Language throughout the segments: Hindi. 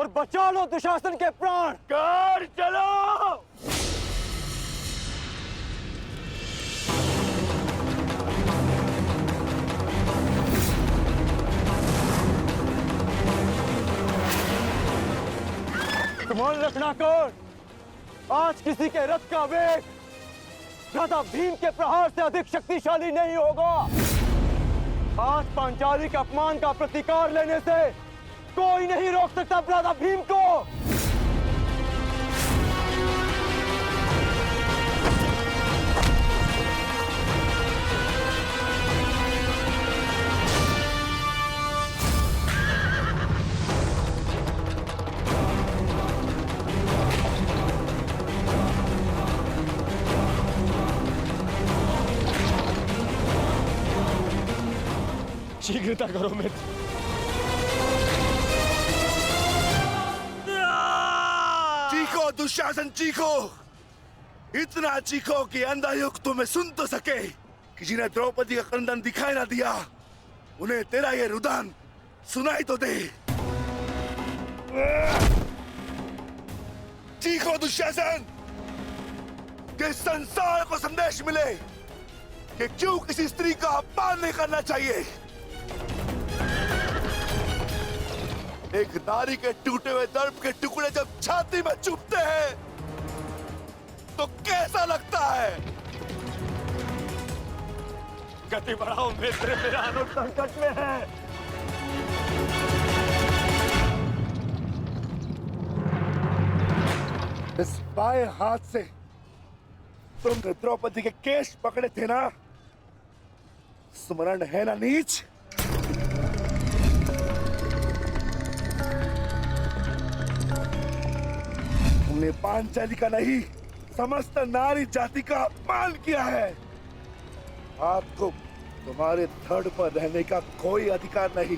और बचा लो दुशासन के प्राण। कर चलो। मान रखना कौन, आज किसी के रथ का वेग भ्राता भीम के प्रहार से अधिक शक्तिशाली नहीं होगा। आज पांचाली के अपमान का प्रतिकार लेने से कोई नहीं रोक सकता भ्राता भीम को। शीघ्रता करो मित्र। चीखो दुशासन चीखो, इतना चीखो कि अंधा युग तुम्हें सुन तो सके कि जिन्हें द्रौपदी का क्रंदन दिखाई ना दिया उन्हें तेरा ये रुदन सुनाई तो दे। चीखो दुशासन कि संसार को संदेश मिले कि क्यों किसी स्त्री का अपमान नहीं करना चाहिए। एक नारी के टूटे हुए दर्प के टुकड़े जब छाती में चुभते हैं तो कैसा लगता है। गति बढ़ाओ मित्र, मेरा अनुज संकट में है। इस बाएं हाथ से तुम द्रौपदी के केश पकड़े थे ना, स्मरण है ना नीच। तुमने पांचाली का नहीं समस्त नारी जाति का अपमान किया है। आपको तुम्हारे धड़ पर रहने का कोई अधिकार नहीं।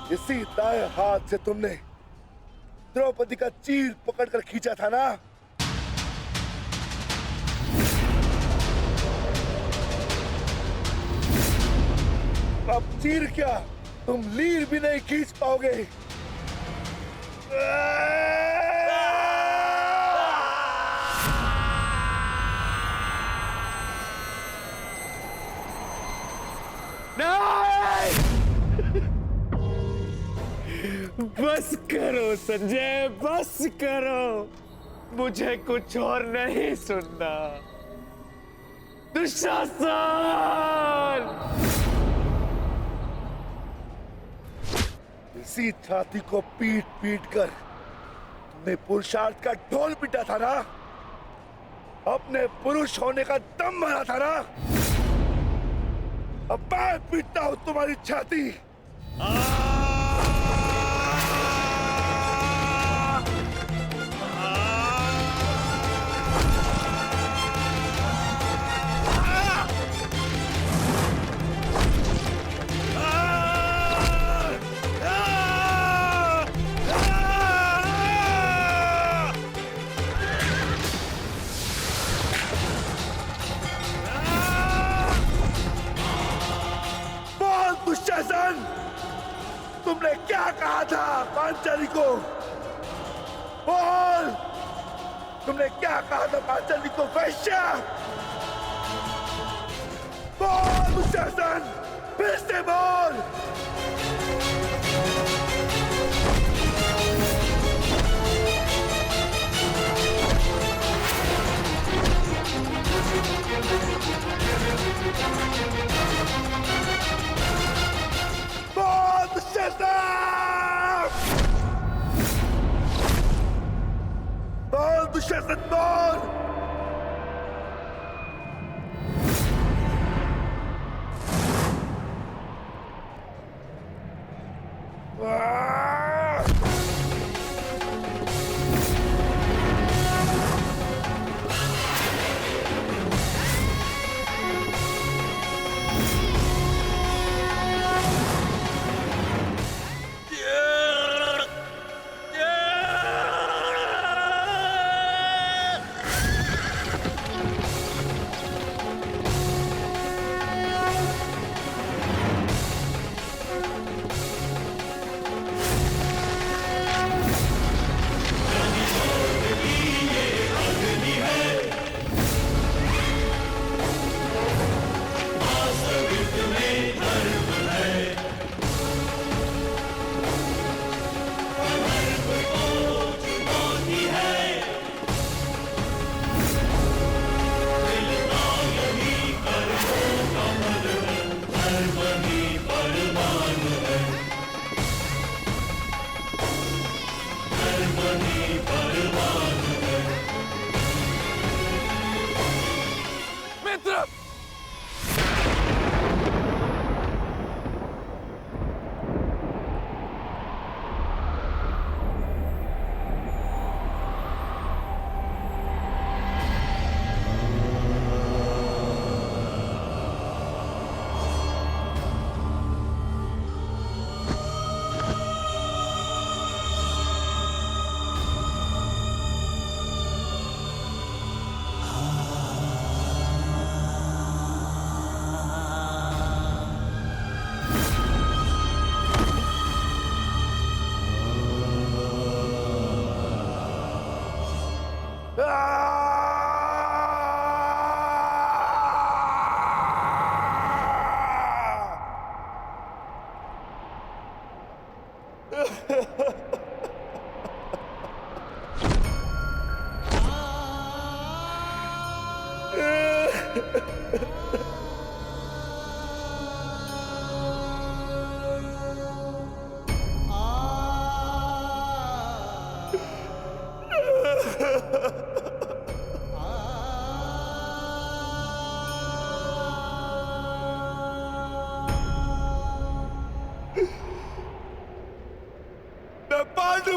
इसी दाएं हाथ से तुमने द्रौपदी का चीर पकड़कर खींचा था ना। अब चीर क्या, तुम लीर भी नहीं खींच पाओगे। बस करो संजय, बस करो, मुझे कुछ और नहीं सुनना। दुशासन! इसी छाती को पीट पीट कर तुमने पुरुषार्थ का ढोल पीटा था ना, अपने पुरुष होने का दम भरा था ना। अब मैं पीटता हूं तुम्हारी छाती। तुमने क्या कहा था पांचाली को? बोल, तुमने क्या कहा था पांचाली को? वैश्या! बोल दुशासन, फिर से बोल। बोल दुशासन! बोल दुशासन, बोल।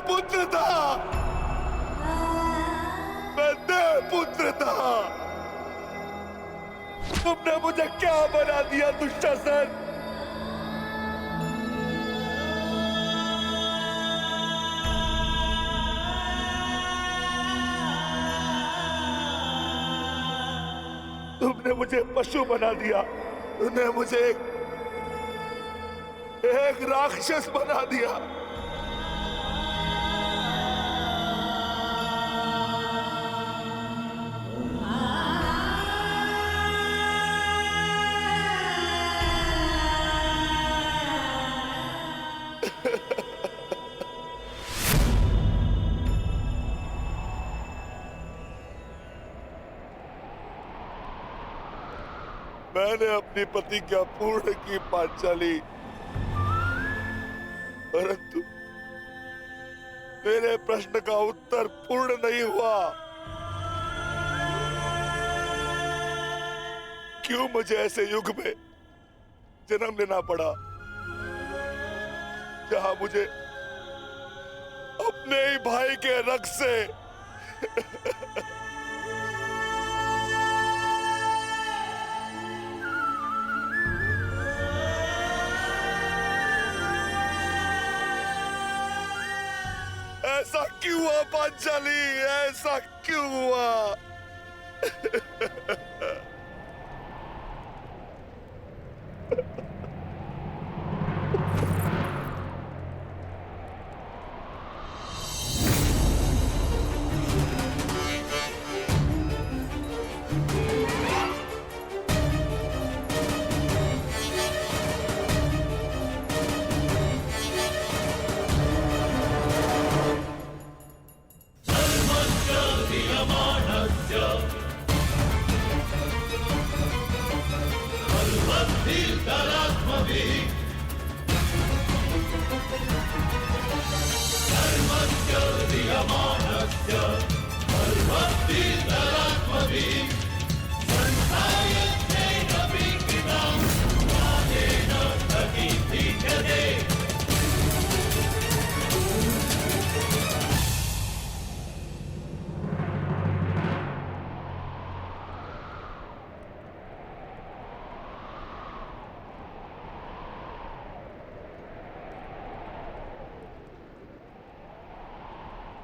पुत्र था, मैं देव पुत्र था। तुमने मुझे क्या बना दिया दुशासन? तुमने मुझे पशु बना दिया, तुमने मुझे एक राक्षस बना दिया। मैंने अपनी प्रतिज्ञा पूर्ण की पांचाली, परंतु मेरे प्रश्न का उत्तर पूर्ण नहीं हुआ। क्यों मुझे ऐसे युग में जन्म लेना पड़ा जहां मुझे अपने ही भाई के रक्त से ऐसा क्यों हुआ पांचाली? ऐसा क्यों हुआ?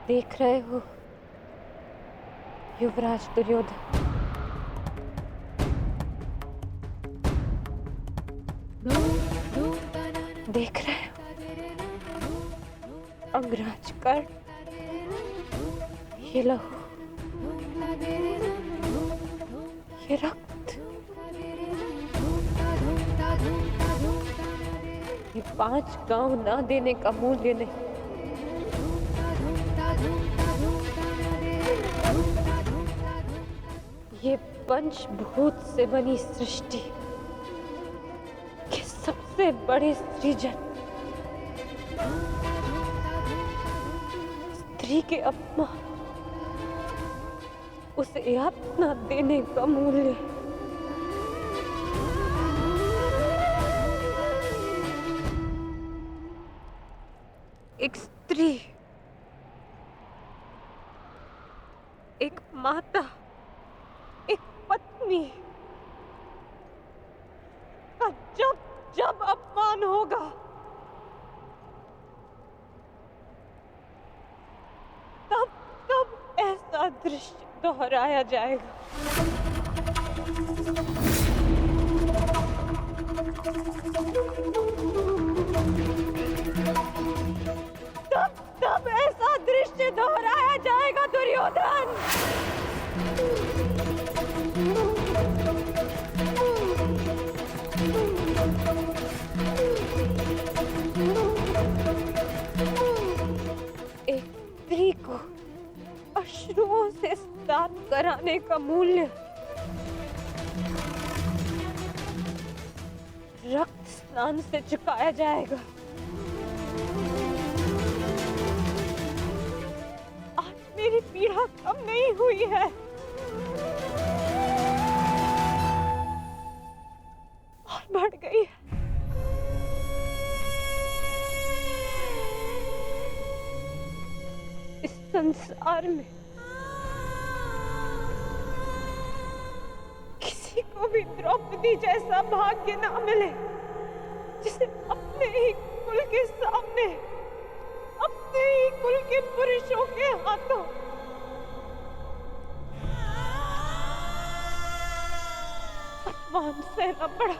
देख रहे हो युवराज दुर्योधन, देख रहे हो अंगराज कर्ण, ये लहू, ये रक्त, ये 5 गांव ना देने का मूल्य नहीं। ये पंचभूत से बनी सृष्टि के सबसे बड़े सृजन, स्त्री के अपमान, उसे यातना देने का मूल्य। एक स्त्री, एक माता, एक पत्नी का जब जब अपमान होगा, तब तब ऐसा दृश्य दोहराया जाएगा। तब तब ऐसा दृश्य दोहराया जाएगा दुर्योधन। एक स्त्री को अश्रुओं से स्नान कराने का मूल्य रक्त स्नान से चुकाया जाएगा। आज मेरी पीड़ा कम नहीं हुई है, और बढ़ गई है। संसार में किसी को भी द्रौपदी जैसा भाग्य ना मिले, जिसे अपने ही कुल के सामने, अपने ही कुल के पुरुषों के हाथों अपमान सहना पड़ा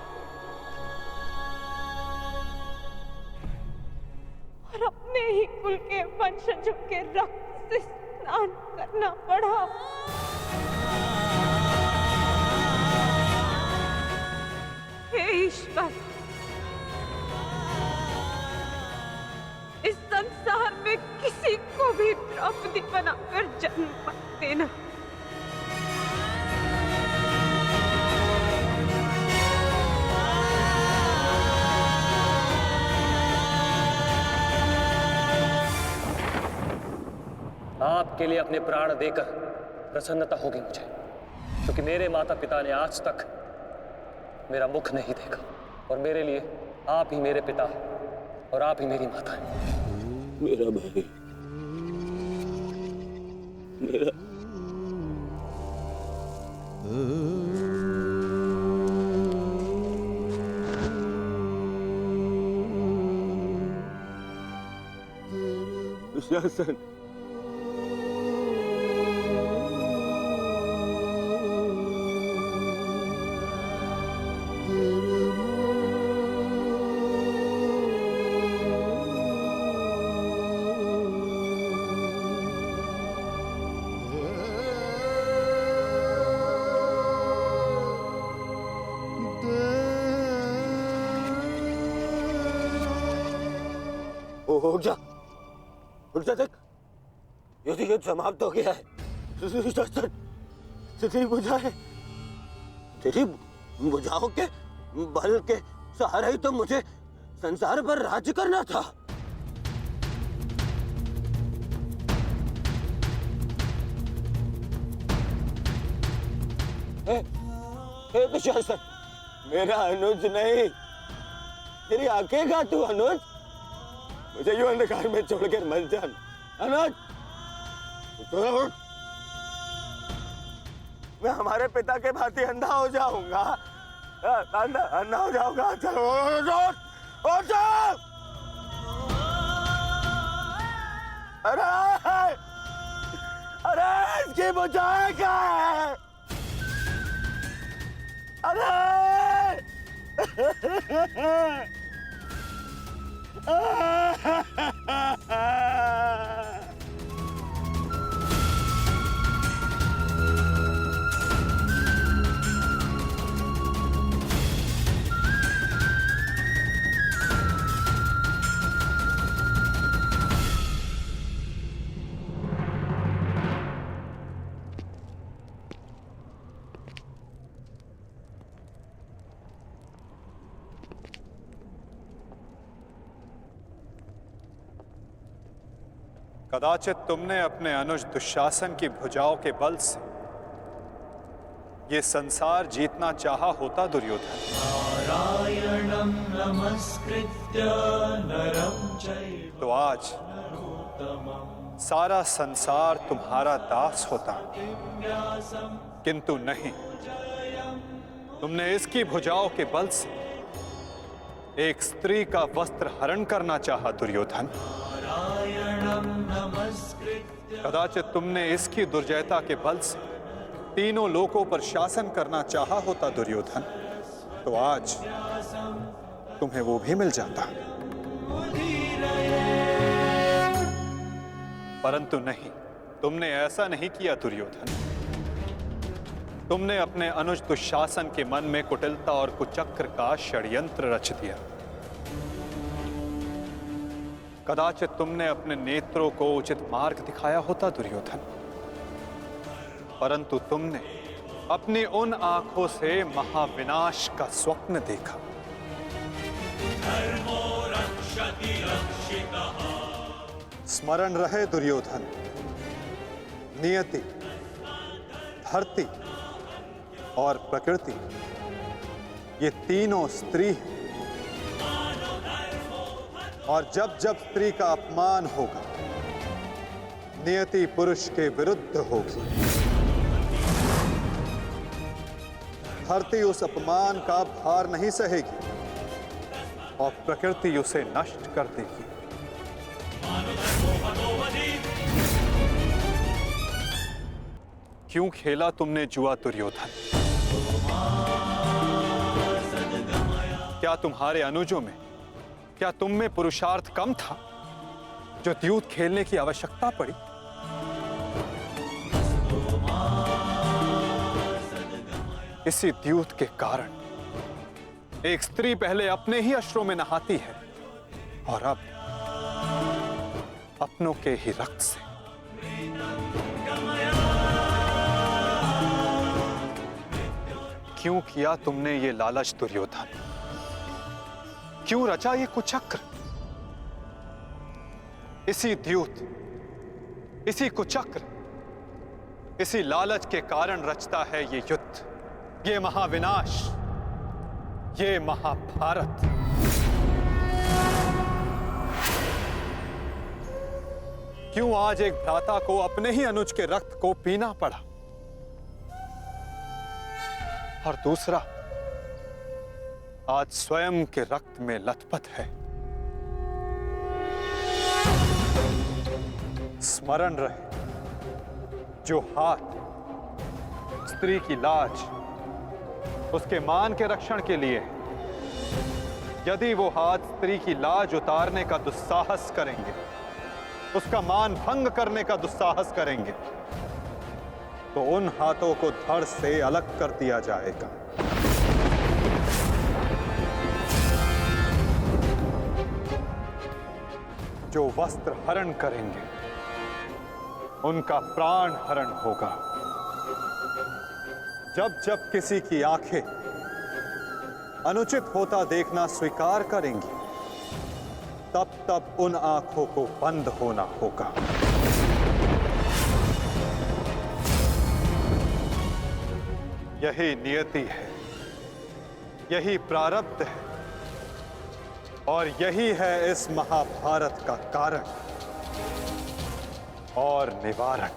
और अपने ही कुल के वंशजों के रक्त से स्नान करना पड़ा। हे ईश्वर, इस संसार में किसी को भी द्रौपदी बनाकर जन्म मत देना। आपके लिए अपने प्राण देकर प्रसन्नता होगी मुझे, क्योंकि मेरे माता पिता ने आज तक मेरा मुख नहीं देखा, और मेरे लिए आप ही मेरे पिता और आप ही मेरी माता हैं। मेरा भाई, मेरा दुशासन, उठ जा देख, युद्ध समाप्त हो गया है। तेरी बुझाएं, तेरी बुझाओं के बल के सहारे ही तो मुझे संसार पर राज्य करना था। हे दुशासन, मेरा अनुज नहीं, तेरी आंखें का तू अनुज, मुझे यूं अंधकार में छोड़कर मत जा अनुज। मैं हमारे पिता के भांति अंधा हो जाऊंगा, अंधा हो जाऊंगा। चलो अरे अरे इसकी बुझाएं क्या है? अरे कदाचित तुमने अपने अनुज दुशासन की भुजाओं के बल से ये संसार जीतना चाहा होता दुर्योधन। नारायणं नमस्कृत्य नरं चैव तो आज सारा संसार तुम्हारा दास होता, किंतु नहीं, तुमने इसकी भुजाओं के बल से एक स्त्री का वस्त्र हरण करना चाहा दुर्योधन। कदाचित तुमने इसकी दुर्जयता के बल से तीनों लोकों पर शासन करना चाहा होता दुर्योधन, तो आज तुम्हें वो भी मिल जाता। परंतु नहीं, तुमने ऐसा नहीं किया दुर्योधन। तुमने अपने अनुज दुशासन के मन में कुटिलता और कुचक्र का षड्यंत्र रच दिया। कदाचित तुमने अपने नेत्रों को उचित मार्ग दिखाया होता दुर्योधन, परंतु तुमने अपनी उन आंखों से महाविनाश का स्वप्न देखा। स्मरण रहे दुर्योधन, नियति, धरती और प्रकृति, ये तीनों स्त्री हैं, और जब जब स्त्री का अपमान होगा, नियति पुरुष के विरुद्ध होगी। धरती उस अपमान का भार नहीं सहेगी और प्रकृति उसे नष्ट कर देगी। क्यों खेला तुमने जुआ दुर्योधन? क्या तुम्हारे अनुजों में, क्या तुम में पुरुषार्थ कम था जो द्यूत खेलने की आवश्यकता पड़ी? इसी द्यूत के कारण एक स्त्री पहले अपने ही अश्रों में नहाती है और अब अपनों के ही रक्त से। क्यों किया तुमने ये लालच दुर्योधन? क्यों रचा ये कुचक्र? इसी द्यूत, इसी कुचक्र, इसी लालच के कारण रचता है ये युद्ध, ये महाविनाश, ये महाभारत। क्यों आज एक भ्राता को अपने ही अनुज के रक्त को पीना पड़ा और दूसरा आज स्वयं के रक्त में लथपथ है? स्मरण रहे, जो हाथ स्त्री की लाज, उसके मान के रक्षण के लिए, यदि वो हाथ स्त्री की लाज उतारने का दुस्साहस करेंगे, उसका मान भंग करने का दुस्साहस करेंगे, तो उन हाथों को धड़ से अलग कर दिया जाएगा। जो वस्त्र हरण करेंगे, उनका प्राण हरण होगा। जब जब किसी की आंखें अनुचित होता देखना स्वीकार करेंगी, तब तब उन आंखों को बंद होना होगा। यही नियति है, यही प्रारब्ध है और यही है इस महाभारत का कारण और निवारण।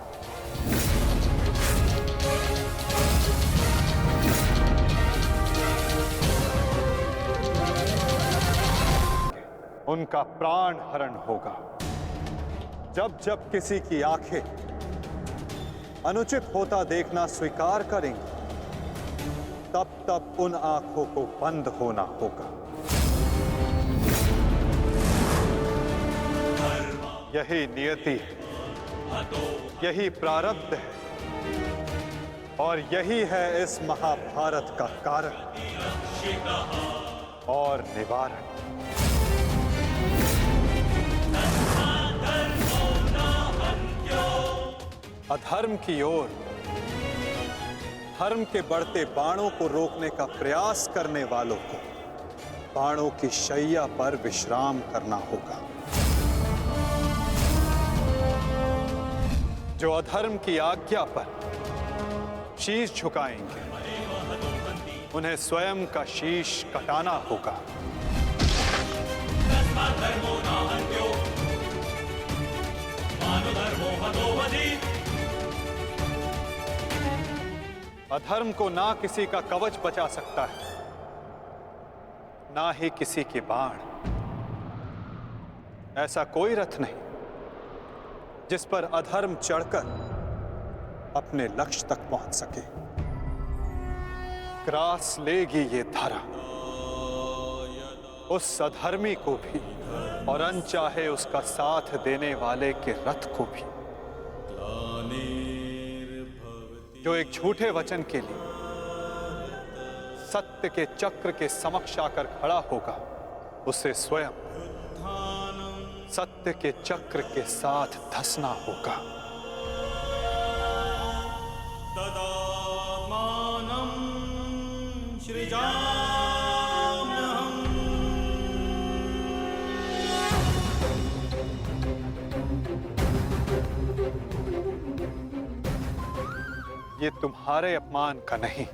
उनका प्राण हरण होगा। जब जब किसी की आंखें अनुचित होता देखना स्वीकार करेंगी, तब तब उन आंखों को बंद होना होगा। यही नियति है, यही प्रारब्ध है और यही है इस महाभारत का कारण और निवारण। अधर्म की ओर धर्म के बढ़ते बाणों को रोकने का प्रयास करने वालों को बाणों की शैया पर विश्राम करना होगा। जो अधर्म की आज्ञा पर शीश झुकाएंगे, उन्हें स्वयं का शीश कटाना होगा। अधर्म को ना किसी का कवच बचा सकता है, ना ही किसी के बाण। ऐसा कोई रथ नहीं जिस पर अधर्म चढ़कर अपने लक्ष्य तक पहुंच सके। ग्रास लेगी ये धरा उस अधर्मी को भी और अनचाहे उसका साथ देने वाले के रथ को भी। जो एक झूठे वचन के लिए सत्य के चक्र के समक्ष आकर खड़ा होगा, उसे स्वयं सत्य के चक्र के साथ धंसना होगा। ये तुम्हारे अपमान का नहीं,